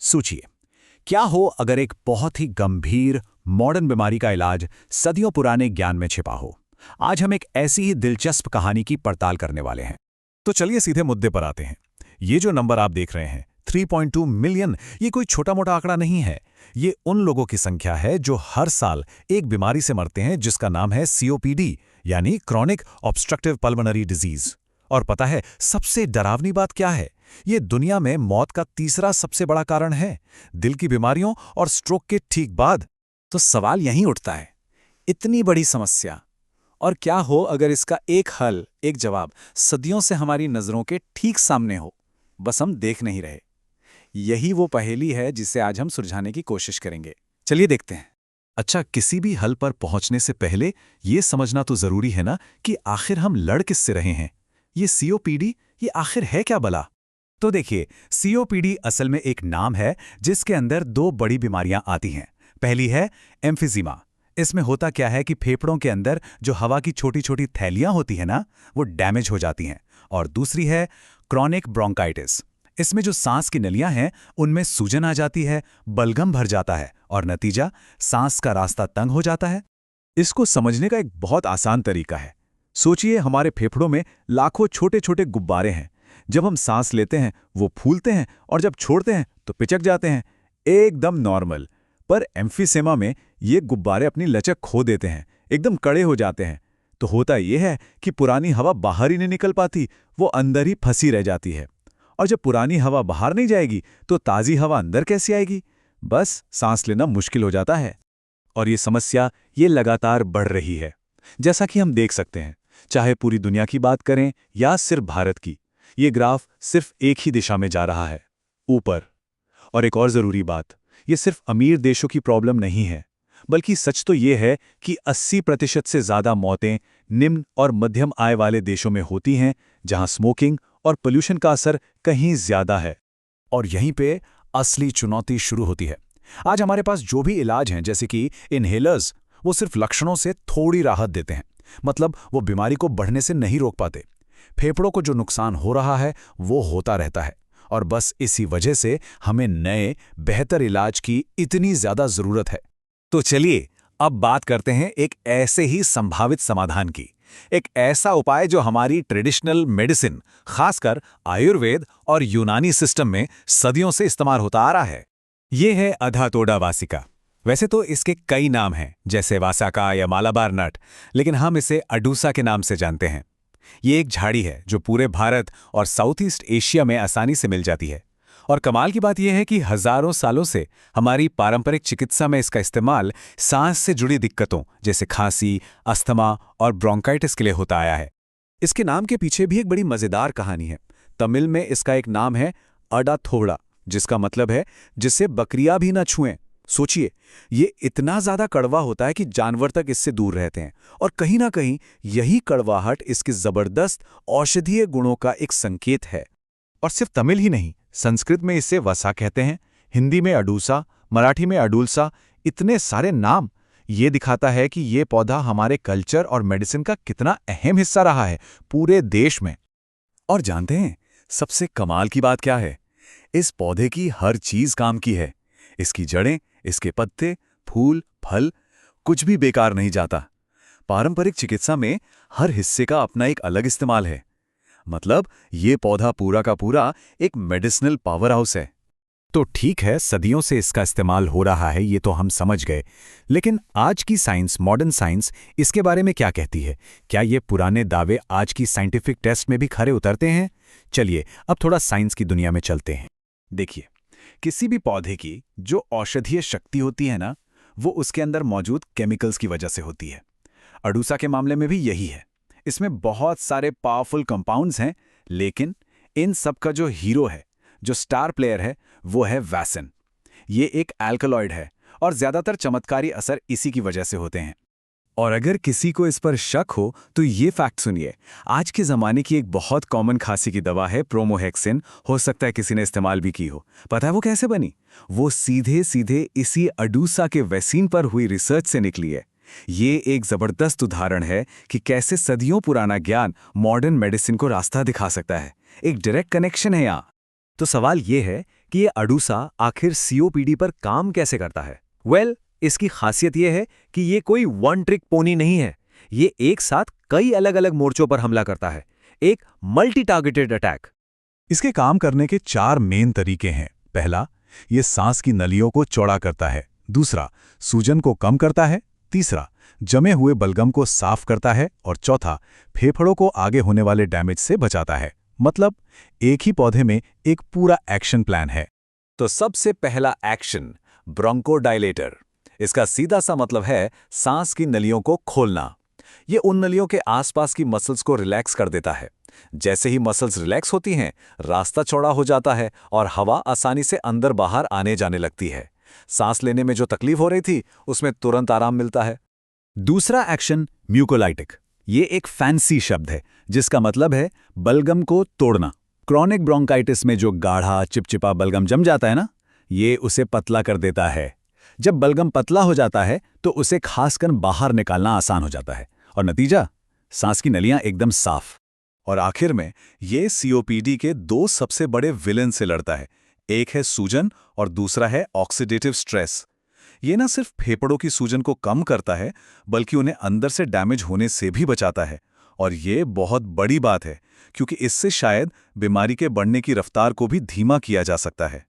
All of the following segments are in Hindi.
सोचिए, क्या हो अगर एक बहुत ही गंभीर मॉडर्न बीमारी का इलाज सदियों पुराने ज्ञान में छिपा हो। आज हम एक ऐसी ही दिलचस्प कहानी की पड़ताल करने वाले हैं। तो चलिए सीधे मुद्दे पर आते हैं। ये जो नंबर आप देख रहे हैं 3.2 मिलियन, ये कोई छोटा मोटा आंकड़ा नहीं है। ये उन लोगों की संख्या है जो हर साल एक बीमारी से मरते हैं जिसका नाम है सीओपीडी, यानी क्रॉनिक ऑब्स्ट्रक्टिव पल्मोनरी डिजीज। और पता है सबसे डरावनी बात क्या है? ये दुनिया में मौत का तीसरा सबसे बड़ा कारण है, दिल की बीमारियों और स्ट्रोक के ठीक बाद। तो सवाल यहीं उठता है, इतनी बड़ी समस्या, और क्या हो अगर इसका एक हल, एक जवाब सदियों से हमारी नजरों के ठीक सामने हो, बस हम देख नहीं रहे। यही वो पहेली है जिसे आज हम सुलझाने की कोशिश करेंगे। चलिए देखते हैं। अच्छा, किसी भी हल पर पहुंचने से पहले ये समझना तो जरूरी है ना कि आखिर हम लड़ किससे रहे हैं। ये सीओपीडी, ये आखिर है क्या भला? तो देखिए, सीओपीडी असल में एक नाम है जिसके अंदर दो बड़ी बीमारियां आती हैं। पहली है एम्फिजीमा। इसमें होता क्या है कि फेफड़ों के अंदर जो हवा की छोटी छोटी थैलियां होती हैं ना, वो डैमेज हो जाती हैं। और दूसरी है क्रॉनिक ब्रोंकाइटिस। इसमें जो सांस की नलियां हैं उनमें सूजन आ जाती है, बलगम भर जाता है और नतीजा सांस का रास्ता तंग हो जाता है। इसको समझने का एक बहुत आसान तरीका है। सोचिए, हमारे फेफड़ों में लाखों छोटे छोटे गुब्बारे हैं। जब हम सांस लेते हैं वो फूलते हैं और जब छोड़ते हैं तो पिचक जाते हैं, एकदम नॉर्मल। पर एम्फीसेमा में ये गुब्बारे अपनी लचक खो देते हैं, एकदम कड़े हो जाते हैं। तो होता यह है कि पुरानी हवा बाहर ही नहीं निकल पाती, वो अंदर ही फंसी रह जाती है। और जब पुरानी हवा बाहर नहीं जाएगी तो ताज़ी हवा अंदर कैसे आएगी? बस सांस लेना मुश्किल हो जाता है। और ये समस्या ये लगातार बढ़ रही है, जैसा कि हम देख सकते हैं, चाहे पूरी दुनिया की बात करें या सिर्फ भारत की। ये ग्राफ सिर्फ एक ही दिशा में जा रहा है, ऊपर। और एक और ज़रूरी बात, ये सिर्फ अमीर देशों की प्रॉब्लम नहीं है, बल्कि सच तो ये है कि 80% से ज़्यादा मौतें निम्न और मध्यम आय वाले देशों में होती हैं, जहां स्मोकिंग और पोल्यूशन का असर कहीं ज़्यादा है। और यहीं पे असली चुनौती शुरू होती है। आज हमारे पास जो भी इलाज हैं, जैसे कि इनहेलर्स, वो सिर्फ लक्षणों से थोड़ी राहत देते हैं। मतलब वो बीमारी को बढ़ने से नहीं रोक पाते। फेफड़ों को जो नुकसान हो रहा है वो होता रहता है। और बस इसी वजह से हमें नए, बेहतर इलाज की इतनी ज्यादा जरूरत है। तो चलिए अब बात करते हैं एक ऐसे ही संभावित समाधान की। एक ऐसा उपाय जो हमारी ट्रेडिशनल मेडिसिन, खासकर आयुर्वेद और यूनानी सिस्टम में सदियों से इस्तेमाल होता आ रहा है। ये है अधातोडा वासिका। वैसे तो इसके कई नाम हैं, जैसे वासाका या मालाबार नट, लेकिन हम इसे अडूसा के नाम से जानते हैं। ये एक झाड़ी है जो पूरे भारत और साउथ ईस्ट एशिया में आसानी से मिल जाती है। और कमाल की बात यह है कि हजारों सालों से हमारी पारंपरिक चिकित्सा में इसका इस्तेमाल सांस से जुड़ी दिक्कतों जैसे खांसी, अस्थमा और ब्रोंकाइटिस के लिए होता आया है। इसके नाम के पीछे भी एक बड़ी मजेदार कहानी है। तमिल में इसका एक नाम है अडाथोड़ा, जिसका मतलब है जिसे बकरियां भी न छुएं। सोचिए, ये इतना ज्यादा कड़वा होता है कि जानवर तक इससे दूर रहते हैं। और कहीं ना कहीं यही कड़वाहट इसके जबरदस्त औषधीय गुणों का एक संकेत है। और सिर्फ तमिल ही नहीं, संस्कृत में इसे वसा कहते हैं, हिंदी में अडूसा, मराठी में अडुलसा। इतने सारे नाम, ये दिखाता है कि ये पौधा हमारे कल्चर और मेडिसिन का कितना अहम हिस्सा रहा है पूरे देश में। और जानते हैं सबसे कमाल की बात क्या है? इस पौधे की हर चीज काम की है। इसकी जड़ें, इसके पत्ते, फूल, फल, कुछ भी बेकार नहीं जाता। पारंपरिक चिकित्सा में हर हिस्से का अपना एक अलग इस्तेमाल है। मतलब ये पौधा पूरा का पूरा एक मेडिसिनल पावर हाउस है। तो ठीक है, सदियों से इसका इस्तेमाल हो रहा है, ये तो हम समझ गए। लेकिन आज की साइंस, मॉडर्न साइंस, इसके बारे में क्या कहती है? क्या ये पुराने दावे आज की साइंटिफिक टेस्ट में भी खरे उतरते हैं? चलिए अब थोड़ा साइंस की दुनिया में चलते हैं। देखिए, किसी भी पौधे की जो औषधीय शक्ति होती है ना, वो उसके अंदर मौजूद केमिकल्स की वजह से होती है। अडूसा के मामले में भी यही है। इसमें बहुत सारे पावरफुल कंपाउंड्स हैं, लेकिन इन सब का जो हीरो है, जो स्टार प्लेयर है, वो है वैसिन। ये एक एल्कलॉइड है और ज्यादातर चमत्कारी असर इसी की वजह से होते हैं। और अगर किसी को इस पर शक हो तो ये फैक्ट सुनिए। आज के ज़माने की एक बहुत कॉमन खांसी की दवा है प्रोमोहेक्सिन। हो सकता है किसी ने इस्तेमाल भी की हो। पता है वो कैसे बनी? वो सीधे सीधे इसी अडूसा के वैक्सीन पर हुई रिसर्च से निकली है। ये एक ज़बरदस्त उदाहरण है कि कैसे सदियों पुराना ज्ञान मॉडर्न मेडिसिन को रास्ता दिखा सकता है। एक डायरेक्ट कनेक्शन है यहाँ। तो सवाल ये है कि ये अडूसा आखिर सीओपीडी पर काम कैसे करता है। इसकी खासियत ये है कि ये कोई वन ट्रिक पोनी नहीं है। ये एक साथ कई अलग अलग मोर्चों पर हमला करता है, एक मल्टी टारगेटेड अटैक। इसके काम करने के 4 मेन तरीके हैं। पहला, ये सांस की नलियों को चौड़ा करता है। दूसरा, सूजन को कम करता है। तीसरा, जमे हुए बलगम को साफ करता है। और चौथा, फेफड़ों को आगे होने वाले डैमेज से बचाता है। मतलब एक ही पौधे में एक पूरा एक्शन प्लान है। तो सबसे पहला एक्शन, ब्रोंकोडायलेटर। इसका सीधा सा मतलब है सांस की नलियों को खोलना। ये उन नलियों के आसपास की मसल्स को रिलैक्स कर देता है। जैसे ही मसल्स रिलैक्स होती हैं, रास्ता चौड़ा हो जाता है और हवा आसानी से अंदर बाहर आने जाने लगती है। सांस लेने में जो तकलीफ हो रही थी, उसमें तुरंत आराम मिलता है। दूसरा एक्शन, म्यूकोलाइटिक। ये एक फैंसी शब्द है जिसका मतलब है बलगम को तोड़ना। क्रॉनिक ब्रोंकाइटिस में जो गाढ़ा चिपचिपा बलगम जम जाता है ना, ये उसे पतला कर देता है। जब बलगम पतला हो जाता है तो उसे खासकर बाहर निकालना आसान हो जाता है और नतीजा, सांस की नलियां एकदम साफ। और आखिर में ये सीओपीडी के 2 सबसे बड़े विलेन से लड़ता है। एक है सूजन और दूसरा है ऑक्सीडेटिव स्ट्रेस। ये ना सिर्फ फेफड़ों की सूजन को कम करता है, बल्कि उन्हें अंदर से डैमेज होने से भी बचाता है। और ये बहुत बड़ी बात है, क्योंकि इससे शायद बीमारी के बढ़ने की रफ्तार को भी धीमा किया जा सकता है।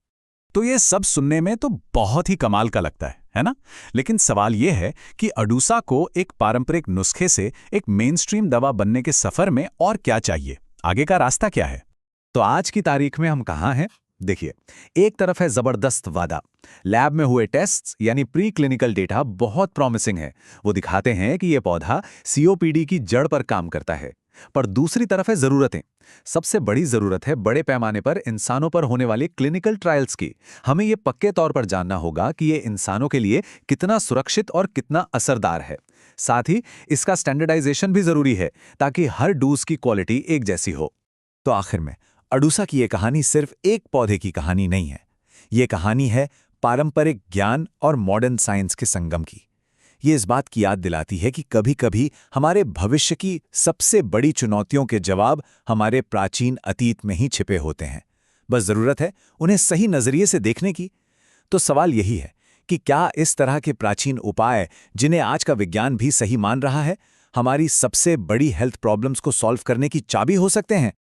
तो ये सब सुनने में तो बहुत ही कमाल का लगता है ना? लेकिन सवाल ये है कि अडूसा को एक पारंपरिक नुस्खे से एक मेनस्ट्रीम दवा बनने के सफर में और क्या चाहिए? आगे का रास्ता क्या है? तो आज की तारीख में हम कहाँ हैं? देखिए, एक तरफ है जबरदस्त वादा। लैब में हुए टेस्ट्स यानी प्री क्लिनिकल डेटा बहुत प्रॉमिसिंग है। वो दिखाते हैं कि ये पौधा सीओपीडी की जड़ पर काम करता है। पर दूसरी तरफ है जरूरतें। सबसे बड़ी जरूरत है बड़े पैमाने पर इंसानों पर होने वाली क्लिनिकल ट्रायल्स की। हमें ये पक्के तौर पर जानना होगा कि ये इंसानों के लिए कितना सुरक्षित और कितना असरदार है। साथ ही इसका स्टैंडर्डाइजेशन भी जरूरी है ताकि हर डोज की क्वालिटी एक जैसी हो। तो आखिर में अडूसा की ये कहानी सिर्फ एक पौधे की कहानी नहीं है। ये कहानी है पारंपरिक ज्ञान और मॉडर्न साइंस के संगम की। ये इस बात की याद दिलाती है कि कभी-कभी हमारे भविष्य की सबसे बड़ी चुनौतियों के जवाब हमारे प्राचीन अतीत में ही छिपे होते हैं। बस जरूरत है उन्हें सही नजरिए से देखने की। तो सवाल यही है कि क्या इस तरह के प्राचीन उपाय, जिन्हें आज का विज्ञान भी सही मान रहा है, हमारी सबसे बड़ी हेल्थ प्रॉब्लम्स को सॉल्व करने की चाबी हो सकते हैं?